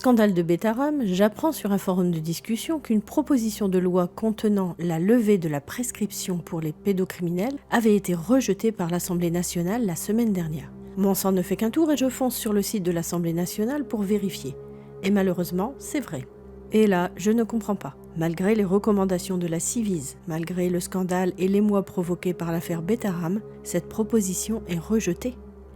scandale de Betterham, j'apprends sur un forum de discussion qu'une proposition de loi contenant la levée de la prescription pour les pédocriminels avait été rejetée par l'Assemblée nationale la semaine dernière. Mon sang ne fait qu'un tour et je fonce sur le site de l'Assemblée nationale pour vérifier. Et malheureusement, c'est vrai. Et là, je ne comprends pas. Malgré les recommandations de la Ciivise, malgré le scandale et l'émoi provoqué par l'affaire Betterham, cette proposition est rejetée.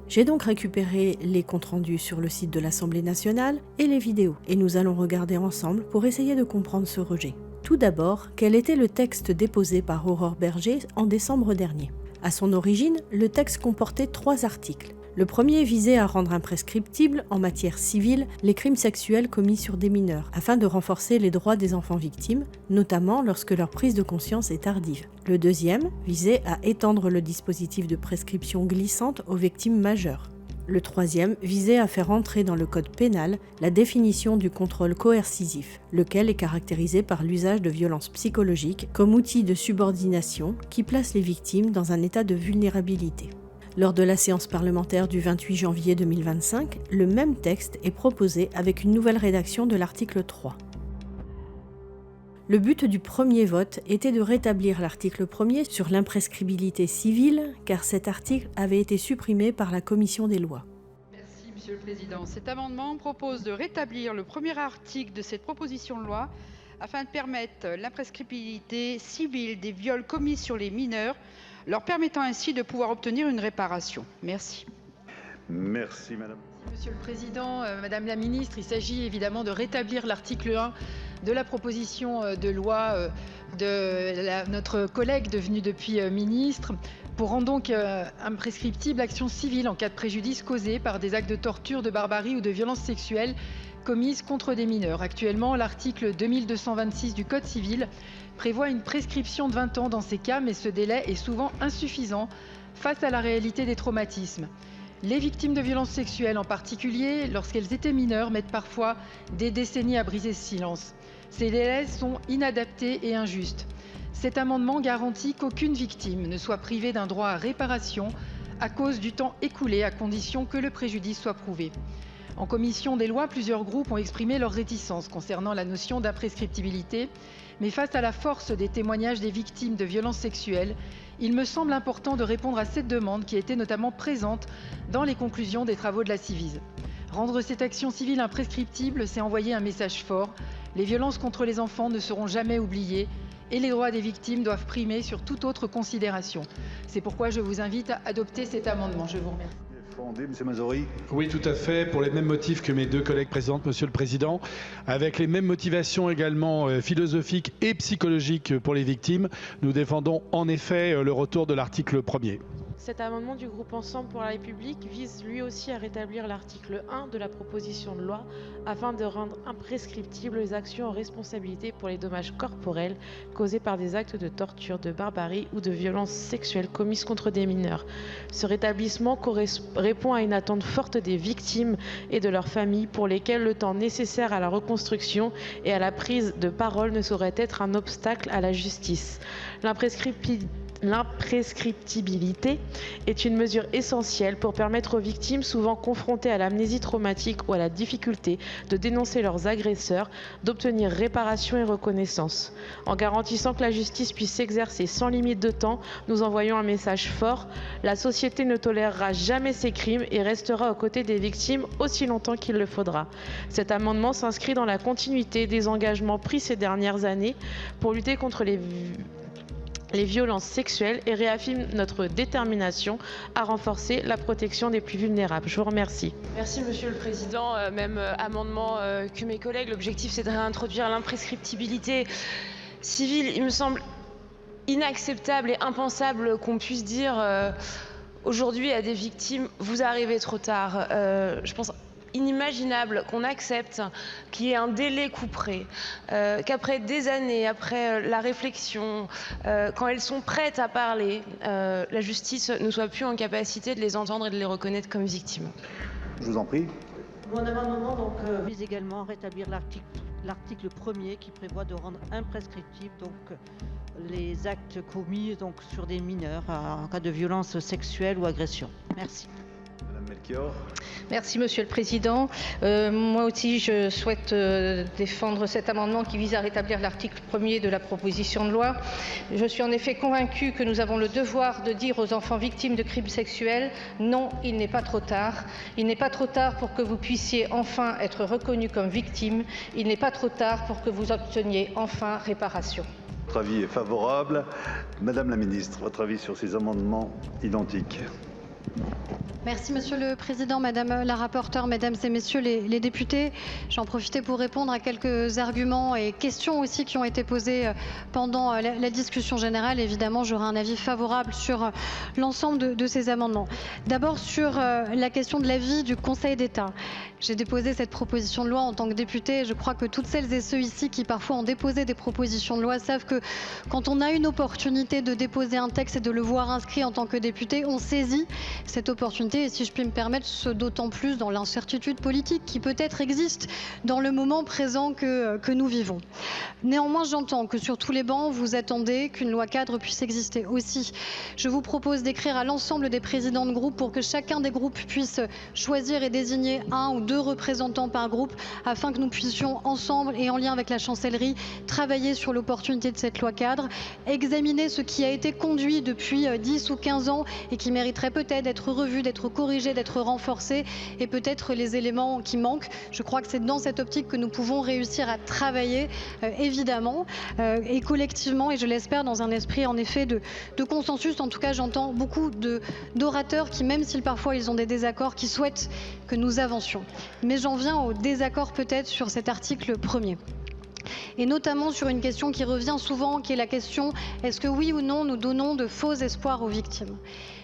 J'ai donc récupéré les comptes rendus sur le site de l'Assemblée nationale et les vidéos, et nous allons regarder ensemble pour essayer de comprendre ce rejet. Tout d'abord, quel était le texte déposé par Aurore Berger en décembre dernier ? À son origine, le texte comportait 3 articles. Le premier visait à rendre imprescriptibles, en matière civile, les crimes sexuels commis sur des mineurs, afin de renforcer les droits des enfants victimes, notamment lorsque leur prise de conscience est tardive. Le deuxième visait à étendre le dispositif de prescription glissante aux victimes majeures. Le troisième visait à faire entrer dans le code pénal la définition du contrôle coercitif, lequel est caractérisé par l'usage de violences psychologiques comme outil de subordination qui place les victimes dans un état de vulnérabilité. Lors de la séance parlementaire du 28 janvier 2025, le même texte est proposé avec une nouvelle rédaction de l'article 3. Le but du premier vote était de rétablir l'article 1er sur l'imprescriptibilité civile, car cet article avait été supprimé par la Commission des lois. Merci, Monsieur le Président. Cet amendement propose de rétablir le premier article de cette proposition de loi afin de permettre l'imprescriptibilité civile des viols commis sur les mineurs, leur permettant ainsi de pouvoir obtenir une réparation. Merci. Merci, Madame. Monsieur le Président, Madame la Ministre, il s'agit évidemment de rétablir l'article 1 de la proposition de loi de notre collègue devenue depuis ministre pour rendre donc imprescriptible l'action civile en cas de préjudice causé par des actes de torture, de barbarie ou de violence sexuelle commises contre des mineurs. Actuellement, l'article 2226 du Code civil prévoit une prescription de 20 ans dans ces cas, mais ce délai est souvent insuffisant face à la réalité des traumatismes. Les victimes de violences sexuelles en particulier, lorsqu'elles étaient mineures, mettent parfois des décennies à briser ce silence. Ces délais sont inadaptés et injustes. Cet amendement garantit qu'aucune victime ne soit privée d'un droit à réparation à cause du temps écoulé, à condition que le préjudice soit prouvé. En commission des lois, plusieurs groupes ont exprimé leur réticence concernant la notion d'imprescriptibilité, mais face à la force des témoignages des victimes de violences sexuelles, il me semble important de répondre à cette demande qui était notamment présente dans les conclusions des travaux de la Ciivise. Rendre cette action civile imprescriptible, c'est envoyer un message fort. Les violences contre les enfants ne seront jamais oubliées et les droits des victimes doivent primer sur toute autre considération. C'est pourquoi je vous invite à adopter cet amendement. Je vous remercie. Monsieur Mazzori. Oui, tout à fait, pour les mêmes motifs que mes deux collègues présentent, Monsieur le Président, avec les mêmes motivations également philosophiques et psychologiques pour les victimes. Nous défendons en effet le retour de l'article 1er. Cet amendement du groupe Ensemble pour la République vise lui aussi à rétablir l'article 1 de la proposition de loi afin de rendre imprescriptibles les actions en responsabilité pour les dommages corporels causés par des actes de torture, de barbarie ou de violences sexuelles commises contre des mineurs. Ce rétablissement répond à une attente forte des victimes et de leurs familles pour lesquelles le temps nécessaire à la reconstruction et à la prise de parole ne saurait être un obstacle à la justice. L'imprescriptibilité est une mesure essentielle pour permettre aux victimes, souvent confrontées à l'amnésie traumatique ou à la difficulté de dénoncer leurs agresseurs, d'obtenir réparation et reconnaissance. En garantissant que la justice puisse s'exercer sans limite de temps, nous envoyons un message fort. La société ne tolérera jamais ces crimes et restera aux côtés des victimes aussi longtemps qu'il le faudra. Cet amendement s'inscrit dans la continuité des engagements pris ces dernières années pour lutter contre les violences sexuelles et réaffirme notre détermination à renforcer la protection des plus vulnérables. Je vous remercie. Merci Monsieur le Président. Même amendement que mes collègues. L'objectif c'est de réintroduire l'imprescriptibilité civile. Il me semble inacceptable et impensable qu'on puisse dire aujourd'hui à des victimes « vous arrivez trop tard ». Je pense inimaginable qu'on accepte qu'il y ait un délai couperet, qu'après des années, après la réflexion, quand elles sont prêtes à parler, la justice ne soit plus en capacité de les entendre et de les reconnaître comme victimes. Je vous en prie. Mon amendement vise également à rétablir l'article 1er qui prévoit de rendre imprescriptibles les actes commis sur des mineurs en cas de violence sexuelle ou agression. Merci. Madame Madame Melchior. Merci Monsieur le Président. Moi aussi, je souhaite défendre cet amendement qui vise à rétablir l'article 1er de la proposition de loi. Je suis en effet convaincue que nous avons le devoir de dire aux enfants victimes de crimes sexuels « Non, il n'est pas trop tard. Il n'est pas trop tard pour que vous puissiez enfin être reconnus comme victimes. Il n'est pas trop tard pour que vous obteniez enfin réparation. » Votre avis est favorable. Madame la Ministre, votre avis sur ces amendements identiques? Merci Monsieur le Président, Madame la rapporteure, Mesdames et Messieurs les députés. J'en profitais pour répondre à quelques arguments et questions aussi qui ont été posées pendant la discussion générale. Évidemment, j'aurai un avis favorable sur l'ensemble de ces amendements. D'abord sur la question de l'avis du Conseil d'État. J'ai déposé cette proposition de loi en tant que députée. Je crois que toutes celles et ceux ici qui parfois ont déposé des propositions de loi savent que quand on a une opportunité de déposer un texte et de le voir inscrit en tant que député, on saisit cette opportunité. Et si je puis me permettre, ce d'autant plus dans l'incertitude politique qui peut-être existe dans le moment présent que nous vivons. Néanmoins, j'entends que sur tous les bancs, vous attendez qu'une loi cadre puisse exister aussi. Je vous propose d'écrire à l'ensemble des présidents de groupe pour que chacun des groupes puisse choisir et désigner 1 ou 2 représentants par groupe afin que nous puissions ensemble et en lien avec la chancellerie travailler sur l'opportunité de cette loi cadre, examiner ce qui a été conduit depuis 10 ou 15 ans et qui mériterait peut-être d'être revu, d'être corrigé, d'être renforcé et peut-être les éléments qui manquent. Je crois que c'est dans cette optique que nous pouvons réussir à travailler évidemment et collectivement et je l'espère dans un esprit en effet de consensus. En tout cas, j'entends beaucoup d'orateurs qui, même si parfois ils ont des désaccords, qui souhaitent que nous avancions. Mais j'en viens au désaccord peut-être sur cet article 1er. Et notamment sur une question qui revient souvent, qui est la question « Est-ce que oui ou non nous donnons de faux espoirs aux victimes ?»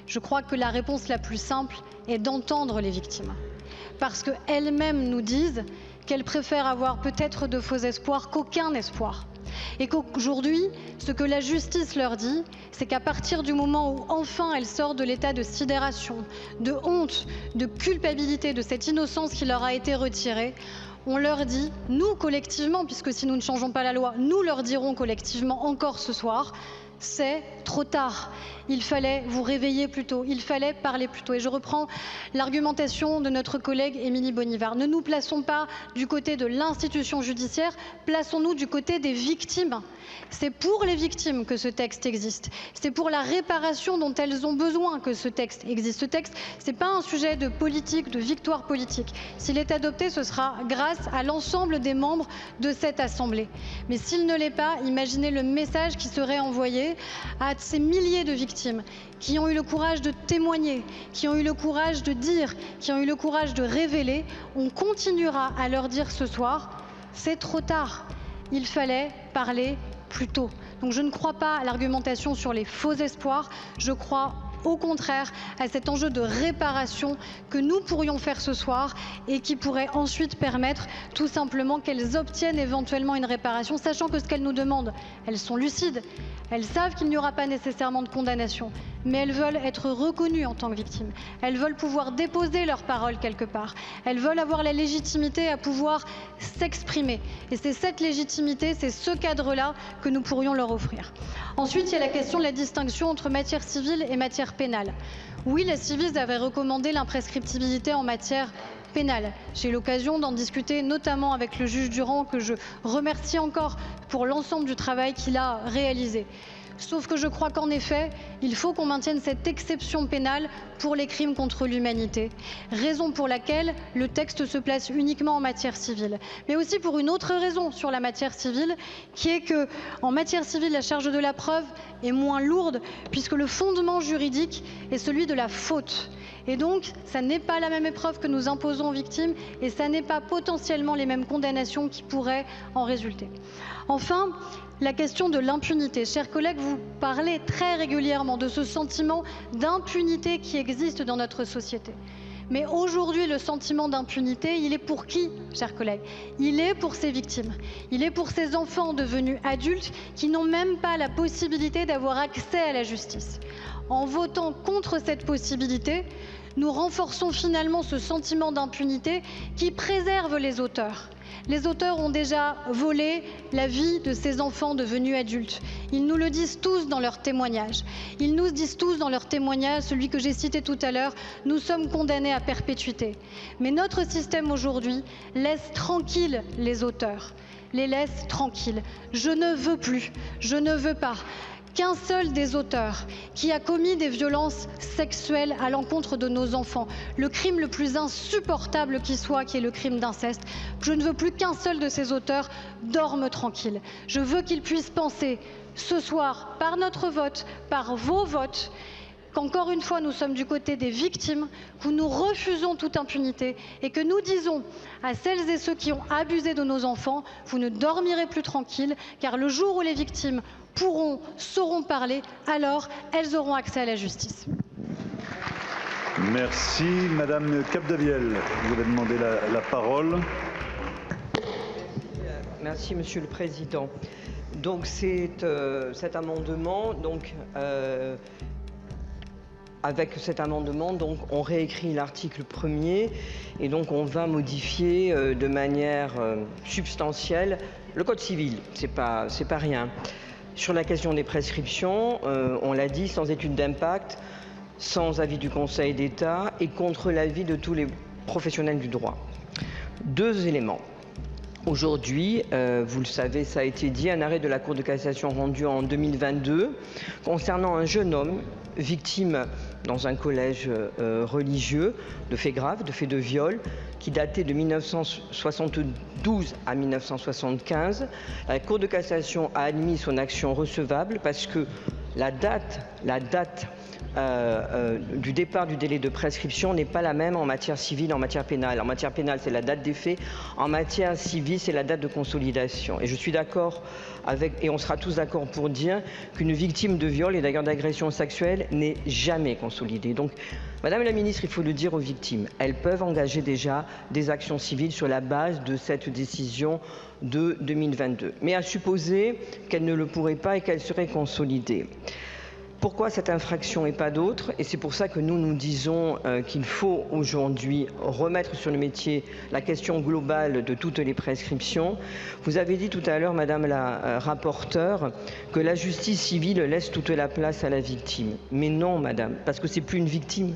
Je crois que la réponse la plus simple est d'entendre les victimes. Parce qu'elles-mêmes nous disent qu'elles préfèrent avoir peut-être de faux espoirs qu'aucun espoir. Et qu'aujourd'hui, ce que la justice leur dit, c'est qu'à partir du moment où enfin elles sortent de l'état de sidération, de honte, de culpabilité, de cette innocence qui leur a été retirée, on leur dit, nous collectivement, puisque si nous ne changeons pas la loi, nous leur dirons collectivement encore ce soir, c'est trop tard. Il fallait vous réveiller plus tôt, il fallait parler plus tôt. Et je reprends l'argumentation de notre collègue Émilie Bonivard. Ne nous plaçons pas du côté de l'institution judiciaire, plaçons-nous du côté des victimes. C'est pour les victimes que ce texte existe. C'est pour la réparation dont elles ont besoin que ce texte existe. Ce texte, ce n'est pas un sujet de politique, de victoire politique. S'il est adopté, ce sera grâce à l'ensemble des membres de cette Assemblée. Mais s'il ne l'est pas, imaginez le message qui serait envoyé à ces milliers de victimes qui ont eu le courage de témoigner, qui ont eu le courage de dire, qui ont eu le courage de révéler. On continuera à leur dire ce soir, c'est trop tard. Il fallait parler plus tôt. Donc je ne crois pas à l'argumentation sur les faux espoirs, je crois au contraire à cet enjeu de réparation que nous pourrions faire ce soir et qui pourrait ensuite permettre tout simplement qu'elles obtiennent éventuellement une réparation, sachant que ce qu'elles nous demandent, elles sont lucides, elles savent qu'il n'y aura pas nécessairement de condamnation, mais elles veulent être reconnues en tant que victimes, elles veulent pouvoir déposer leurs paroles quelque part, elles veulent avoir la légitimité à pouvoir s'exprimer et c'est cette légitimité, c'est ce cadre-là que nous pourrions leur offrir. Ensuite, il y a la question de la distinction entre matière civile et matière pénale. Oui, la Ciivise avait recommandé l'imprescriptibilité en matière pénale. J'ai eu l'occasion d'en discuter notamment avec le juge Durand, que je remercie encore pour l'ensemble du travail qu'il a réalisé. Sauf que je crois qu'en effet, il faut qu'on maintienne cette exception pénale pour les crimes contre l'humanité. Raison pour laquelle le texte se place uniquement en matière civile. Mais aussi pour une autre raison sur la matière civile, qui est qu'en matière civile, la charge de la preuve est moins lourde, puisque le fondement juridique est celui de la faute. Et donc, ça n'est pas la même épreuve que nous imposons aux victimes et ça n'est pas potentiellement les mêmes condamnations qui pourraient en résulter. Enfin, la question de l'impunité. Chers collègues, vous parlez très régulièrement de ce sentiment d'impunité qui existe dans notre société. Mais aujourd'hui, le sentiment d'impunité, il est pour qui, chers collègues? Il est pour ces victimes. Il est pour ces enfants devenus adultes qui n'ont même pas la possibilité d'avoir accès à la justice. En votant contre cette possibilité, nous renforçons finalement ce sentiment d'impunité qui préserve les auteurs. Les auteurs ont déjà volé la vie de ces enfants devenus adultes. Ils nous le disent tous dans leurs témoignages. Ils nous disent tous dans leurs témoignages, celui que j'ai cité tout à l'heure, nous sommes condamnés à perpétuité. Mais notre système aujourd'hui laisse tranquilles les auteurs, les laisse tranquilles. Je ne veux plus, je ne veux pas qu'un seul des auteurs qui a commis des violences sexuelles à l'encontre de nos enfants, le crime le plus insupportable qui soit, qui est le crime d'inceste, je ne veux plus qu'un seul de ces auteurs dorme tranquille. Je veux qu'ils puissent penser ce soir, par notre vote, par vos votes, qu'encore une fois nous sommes du côté des victimes, que nous refusons toute impunité et que nous disons à celles et ceux qui ont abusé de nos enfants, vous ne dormirez plus tranquille, car le jour où les victimes sauront parler, alors elles auront accès à la justice. Merci. Madame Capdevielle, vous avez demandé la parole. Merci, Monsieur le Président. Donc cet amendement, avec cet amendement, on réécrit l'article 1er et donc on va modifier de manière substantielle le Code civil. C'est pas rien. Sur la question des prescriptions, on l'a dit, sans étude d'impact, sans avis du Conseil d'État et contre l'avis de tous les professionnels du droit. 2 éléments. Aujourd'hui, vous le savez, ça a été dit, un arrêt de la Cour de cassation rendu en 2022 concernant un jeune homme victime dans un collège religieux de faits graves, de faits de viol, qui datait de 1972 à 1975. La Cour de cassation a admis son action recevable parce que la date du départ du délai de prescription n'est pas la même en matière civile et en matière pénale. En matière pénale, c'est la date des faits. En matière civile, c'est la date de consolidation. Et je suis d'accord et on sera tous d'accord pour dire qu'une victime de viol et d'ailleurs d'agression sexuelle n'est jamais consolidée. Donc, Madame la Ministre, il faut le dire aux victimes, elles peuvent engager déjà des actions civiles sur la base de cette décision de 2022. Mais à supposer qu'elles ne le pourraient pas et qu'elles seraient consolidées. Pourquoi cette infraction et pas d'autre? Et c'est pour ça que nous disons qu'il faut aujourd'hui remettre sur le métier la question globale de toutes les prescriptions. Vous avez dit tout à l'heure, Madame la rapporteure, que la justice civile laisse toute la place à la victime. Mais non, Madame, parce que c'est plus une victime.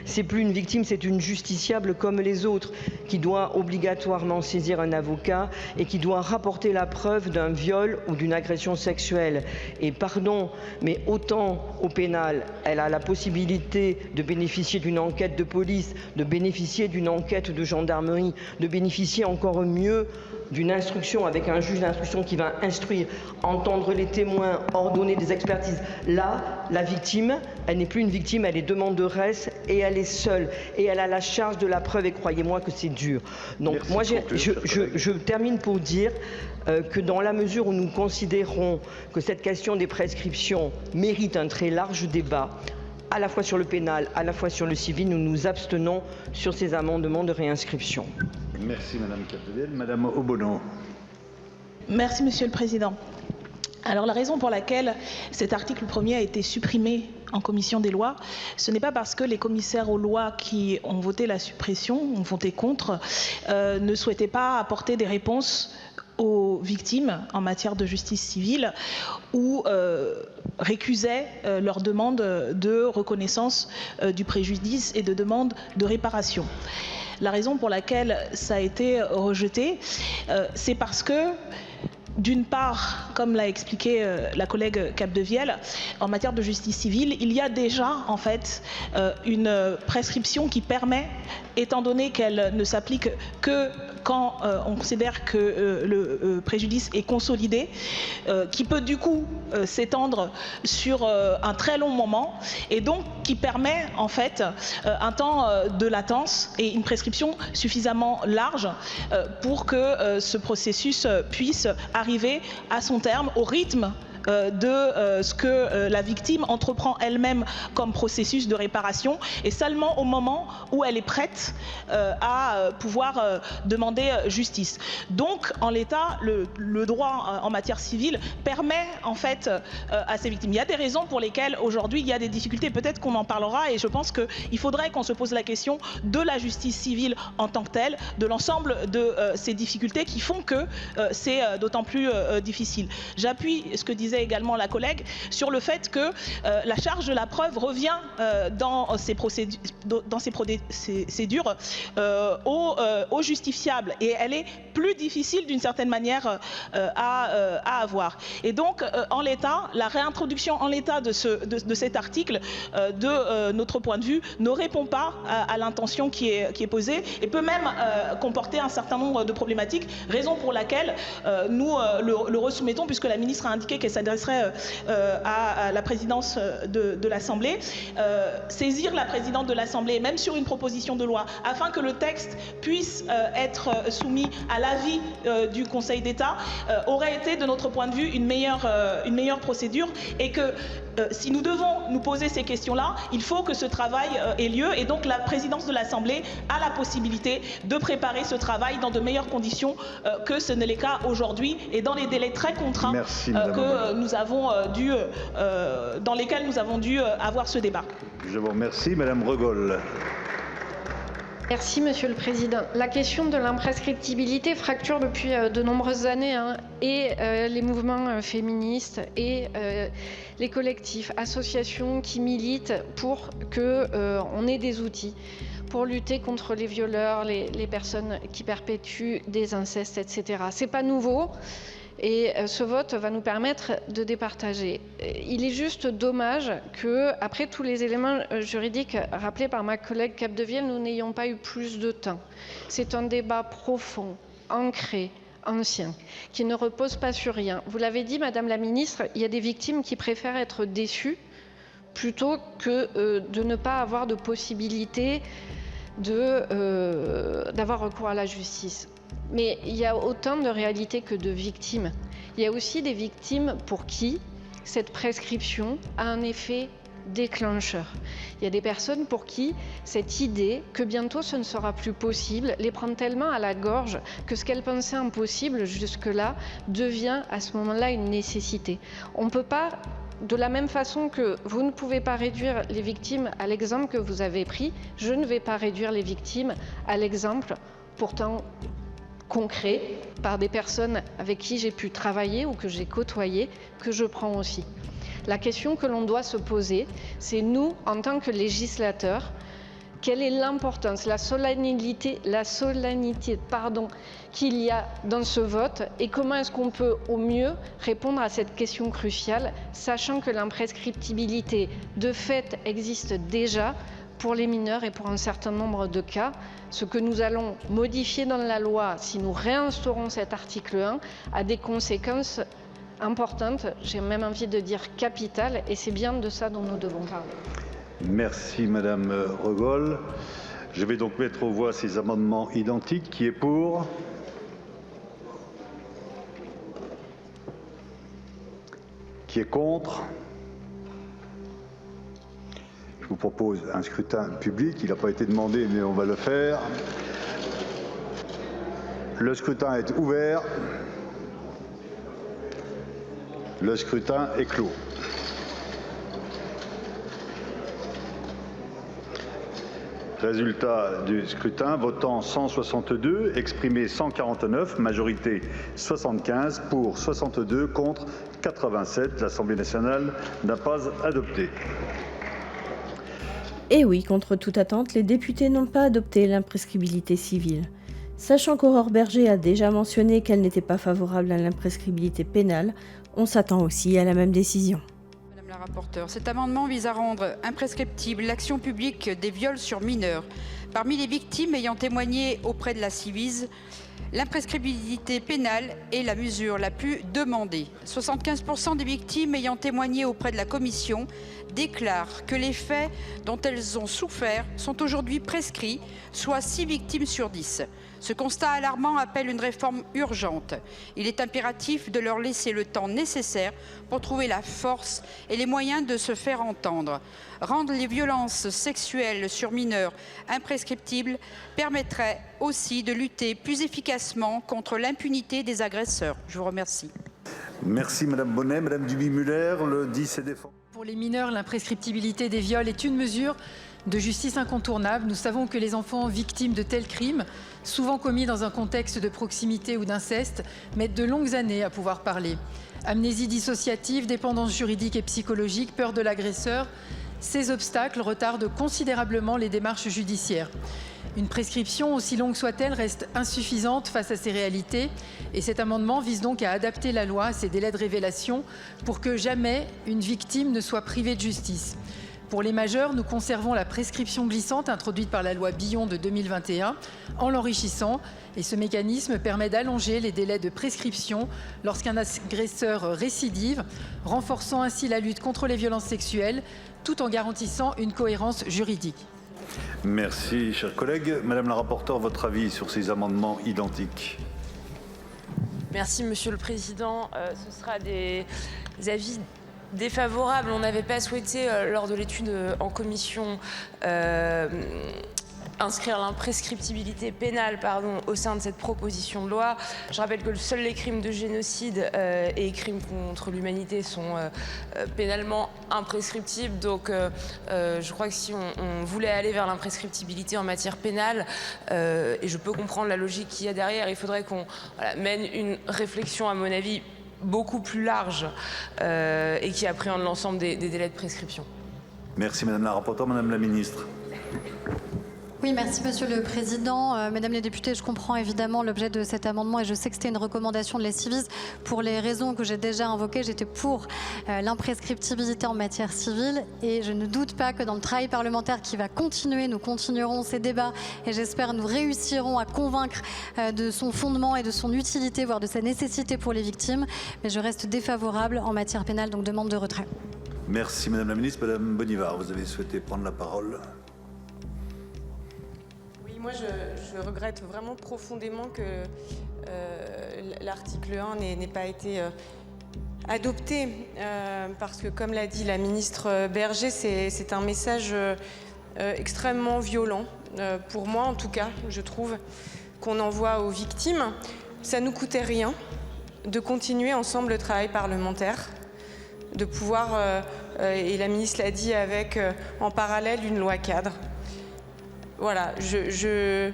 C'est plus une victime, c'est une justiciable comme les autres, qui doit obligatoirement saisir un avocat et qui doit rapporter la preuve d'un viol ou d'une agression sexuelle. Et pardon, mais autant au pénal, elle a la possibilité de bénéficier d'une enquête de police, de bénéficier d'une enquête de gendarmerie, de bénéficier encore mieux d'une instruction avec un juge d'instruction qui va instruire, entendre les témoins, ordonner des expertises. Là, la victime, elle n'est plus une victime, elle est demanderesse et elle est seule. Et elle a la charge de la preuve et croyez-moi que c'est dur. Donc merci, moi, je termine pour dire que dans la mesure où nous considérons que cette question des prescriptions mérite un très large débat, à la fois sur le pénal, à la fois sur le civil, nous nous abstenons sur ces amendements de réinscription. Merci Madame Capdevielle. Madame Obono. Merci Monsieur le Président. Alors la raison pour laquelle cet article 1er a été supprimé en commission des lois, ce n'est pas parce que les commissaires aux lois qui ont voté la suppression, ont voté contre, ne souhaitaient pas apporter des réponses aux victimes en matière de justice civile ou récusaient leur demande de reconnaissance du préjudice et de demande de réparation. La raison pour laquelle ça a été rejeté, c'est parce que, d'une part, comme l'a expliqué la collègue Capdevielle, en matière de justice civile, il y a déjà en fait une prescription qui permet, étant donné qu'elle ne s'applique que quand on considère que le préjudice est consolidé, qui peut du coup s'étendre sur un très long moment et donc qui permet en fait un temps de latence et une prescription suffisamment large pour que ce processus puisse arriver à son terme au rythme de ce que la victime entreprend elle-même comme processus de réparation, et seulement au moment où elle est prête à pouvoir demander justice. Donc, en l'état, le droit en matière civile permet en fait à ces victimes. Il y a des raisons pour lesquelles aujourd'hui il y a des difficultés, peut-être qu'on en parlera, et je pense qu'il faudrait qu'on se pose la question de la justice civile en tant que telle, de l'ensemble de ces difficultés qui font que c'est d'autant plus difficile. J'appuie ce que disait également la collègue sur le fait que la charge de la preuve revient dans ces procédures au justifiable, et elle est plus difficile d'une certaine manière à avoir. Et donc, en l'état, la réintroduction en l'état de cet article, de notre point de vue, ne répond pas à l'intention qui est posée, et peut même comporter un certain nombre de problématiques, raison pour laquelle nous le resoumettons, puisque la ministre a indiqué qu'elle s'adresserait à la présidence de l'Assemblée. Saisir la présidente de l'Assemblée, même sur une proposition de loi, afin que le texte puisse être soumis à l'avis du Conseil d'État, aurait été, de notre point de vue, une meilleure procédure, et que si nous devons nous poser ces questions-là, il faut que ce travail ait lieu, et donc la présidence de l'Assemblée a la possibilité de préparer ce travail dans de meilleures conditions que ce n'est le cas aujourd'hui, et dans les délais très contraints que nous avons dans lesquels nous avons dû avoir ce débat. Je vous remercie, Madame Regol. Merci Monsieur le Président. La question de l'imprescriptibilité fracture depuis de nombreuses années, et les mouvements féministes et les collectifs, associations qui militent pour qu'on ait des outils pour lutter contre les violeurs, les personnes qui perpétuent des incestes, etc. C'est pas nouveau. Et ce vote va nous permettre de départager. Il est juste dommage que, après tous les éléments juridiques rappelés par ma collègue Capdevielle, nous n'ayons pas eu plus de temps. C'est un débat profond, ancré, ancien, qui ne repose pas sur rien. Vous l'avez dit, Madame la Ministre, il y a des victimes qui préfèrent être déçues plutôt que de ne pas avoir de possibilité d'avoir recours à la justice. Mais il y a autant de réalités que de victimes. Il y a aussi des victimes pour qui cette prescription a un effet déclencheur. Il y a des personnes pour qui cette idée que bientôt ce ne sera plus possible les prend tellement à la gorge que ce qu'elles pensaient impossible jusque-là devient à ce moment-là une nécessité. On ne peut pas, de la même façon que vous ne pouvez pas réduire les victimes à l'exemple que vous avez pris, je ne vais pas réduire les victimes à l'exemple pourtant concret par des personnes avec qui j'ai pu travailler ou que j'ai côtoyé, que je prends aussi. La question que l'on doit se poser, c'est nous, en tant que législateurs, quelle est l'importance, la solennité qu'il y a dans ce vote, et comment est-ce qu'on peut au mieux répondre à cette question cruciale, sachant que l'imprescriptibilité de fait existe déjà pour les mineurs et pour un certain nombre de cas. Ce que nous allons modifier dans la loi, si nous réinstaurons cet article 1, a des conséquences importantes, j'ai même envie de dire capitales, et c'est bien de ça dont nous devons parler. Merci Madame Regol. Je vais donc mettre aux voix ces amendements identiques. Qui est pour? Qui est contre? Je vous propose un scrutin public. Il n'a pas été demandé, mais on va le faire. Le scrutin est ouvert. Le scrutin est clos. Résultat du scrutin, votant 162, exprimé 149, majorité 75, pour 62, contre 87. L'Assemblée nationale n'a pas adopté. Et oui, contre toute attente, les députés n'ont pas adopté l'imprescriptibilité civile. Sachant qu'Aurore Berger a déjà mentionné qu'elle n'était pas favorable à l'imprescriptibilité pénale, on s'attend aussi à la même décision. Madame la rapporteure, cet amendement vise à rendre imprescriptible l'action publique des viols sur mineurs. Parmi les victimes ayant témoigné auprès de la Ciivise, L'imprescriptibilité pénale est la mesure la plus demandée. 75% des victimes ayant témoigné auprès de la commission déclarent que les faits dont elles ont souffert sont aujourd'hui prescrits, soit 6 victimes sur 10. Ce constat alarmant appelle une réforme urgente. Il est impératif de leur laisser le temps nécessaire pour trouver la force et les moyens de se faire entendre. Rendre les violences sexuelles sur mineurs imprescriptibles permettrait aussi de lutter plus efficacement contre l'impunité des agresseurs. Je vous remercie. Merci Madame Bonnet. Madame Duby-Muller, le 10 est défendu. Pour les mineurs, l'imprescriptibilité des viols est une mesure de justice incontournable. Nous savons que les enfants victimes de tels crimes, souvent commis dans un contexte de proximité ou d'inceste, mettent de longues années à pouvoir parler. Amnésie dissociative, dépendance juridique et psychologique, peur de l'agresseur, ces obstacles retardent considérablement les démarches judiciaires. Une prescription, aussi longue soit-elle, reste insuffisante face à ces réalités et cet amendement vise donc à adapter la loi à ces délais de révélation pour que jamais une victime ne soit privée de justice. Pour les majeurs, nous conservons la prescription glissante introduite par la loi Billon de 2021 en l'enrichissant et ce mécanisme permet d'allonger les délais de prescription lorsqu'un agresseur récidive, renforçant ainsi la lutte contre les violences sexuelles tout en garantissant une cohérence juridique. Merci, chers collègues. Madame la rapporteure, votre avis sur ces amendements identiques? Merci, Monsieur le Président. Ce sera des avis défavorables. On n'avait pas souhaité, lors de l'étude en commission, inscrire l'imprescriptibilité pénale au sein de cette proposition de loi. Je rappelle que seuls les crimes de génocide et crimes contre l'humanité sont pénalement imprescriptibles. Donc je crois que si on voulait aller vers l'imprescriptibilité en matière pénale, et je peux comprendre la logique qu'il y a derrière, il faudrait qu'on mène une réflexion, à mon avis, beaucoup plus large et qui appréhende l'ensemble des délais de prescription. Merci Madame la rapporteure. Madame la ministre. Oui, merci Monsieur le Président. Mesdames les députées, je comprends évidemment l'objet de cet amendement et je sais que c'était une recommandation de la Civis. Pour les raisons que j'ai déjà invoquées, j'étais pour l'imprescriptibilité en matière civile et je ne doute pas que dans le travail parlementaire qui va continuer, nous continuerons ces débats et j'espère nous réussirons à convaincre de son fondement et de son utilité, voire de sa nécessité pour les victimes. Mais je reste défavorable en matière pénale, donc demande de retrait. Merci Madame la ministre. Madame Bonnivard, vous avez souhaité prendre la parole. Moi, je regrette vraiment profondément que l'article 1 n'ait pas été adopté parce que, comme l'a dit la ministre Berger, c'est un message extrêmement violent, pour moi en tout cas, je trouve, qu'on envoie aux victimes. Ça ne nous coûtait rien de continuer ensemble le travail parlementaire, de pouvoir, et la ministre l'a dit, avec en parallèle une loi cadre. Voilà, je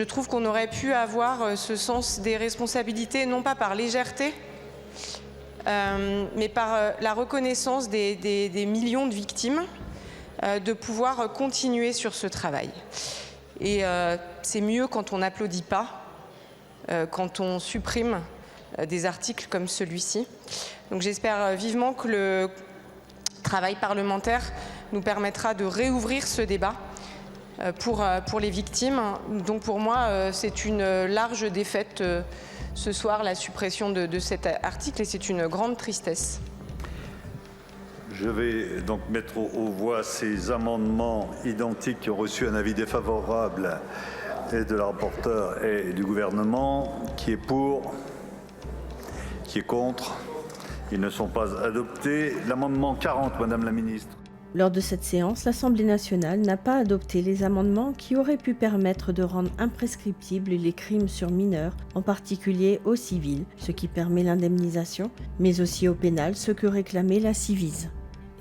trouve qu'on aurait pu avoir ce sens des responsabilités, non pas par légèreté, mais par la reconnaissance des millions de victimes, de pouvoir continuer sur ce travail. Et c'est mieux quand on n'applaudit pas, quand on supprime des articles comme celui-ci. Donc j'espère vivement que le travail parlementaire nous permettra de réouvrir ce débat pour les victimes. Donc pour moi, c'est une large défaite ce soir, la suppression de cet article, et c'est une grande tristesse. Je vais donc mettre aux voix ces amendements identiques qui ont reçu un avis défavorable et de la rapporteure et du gouvernement. Qui est pour? Qui est contre? Ils ne sont pas adoptés. L'amendement 40, Madame la ministre. Lors de cette séance, l'Assemblée nationale n'a pas adopté les amendements qui auraient pu permettre de rendre imprescriptibles les crimes sur mineurs, en particulier au civil, ce qui permet l'indemnisation, mais aussi au pénal, ce que réclamait la Civis.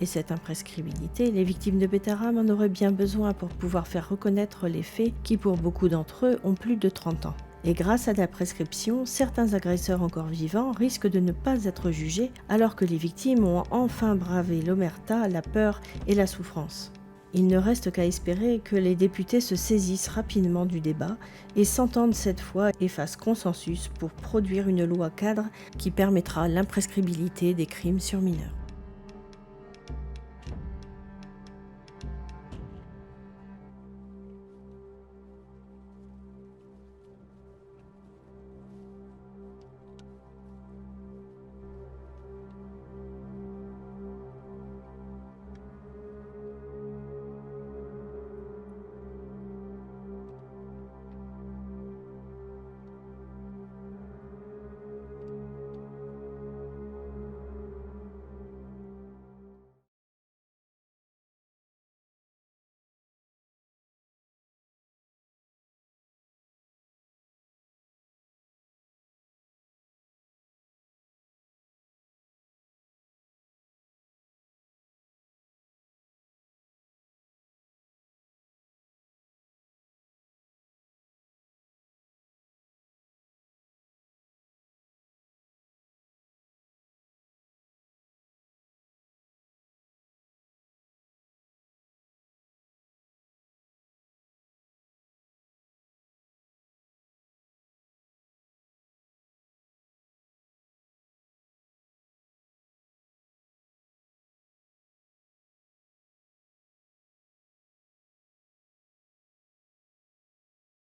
Et cette imprescriptibilité, les victimes de Betterham en auraient bien besoin pour pouvoir faire reconnaître les faits qui, pour beaucoup d'entre eux, ont plus de 30 ans. Et grâce à la prescription, certains agresseurs encore vivants risquent de ne pas être jugés alors que les victimes ont enfin bravé l'omerta, la peur et la souffrance. Il ne reste qu'à espérer que les députés se saisissent rapidement du débat et s'entendent cette fois et fassent consensus pour produire une loi cadre qui permettra l'imprescriptibilité des crimes sur mineurs.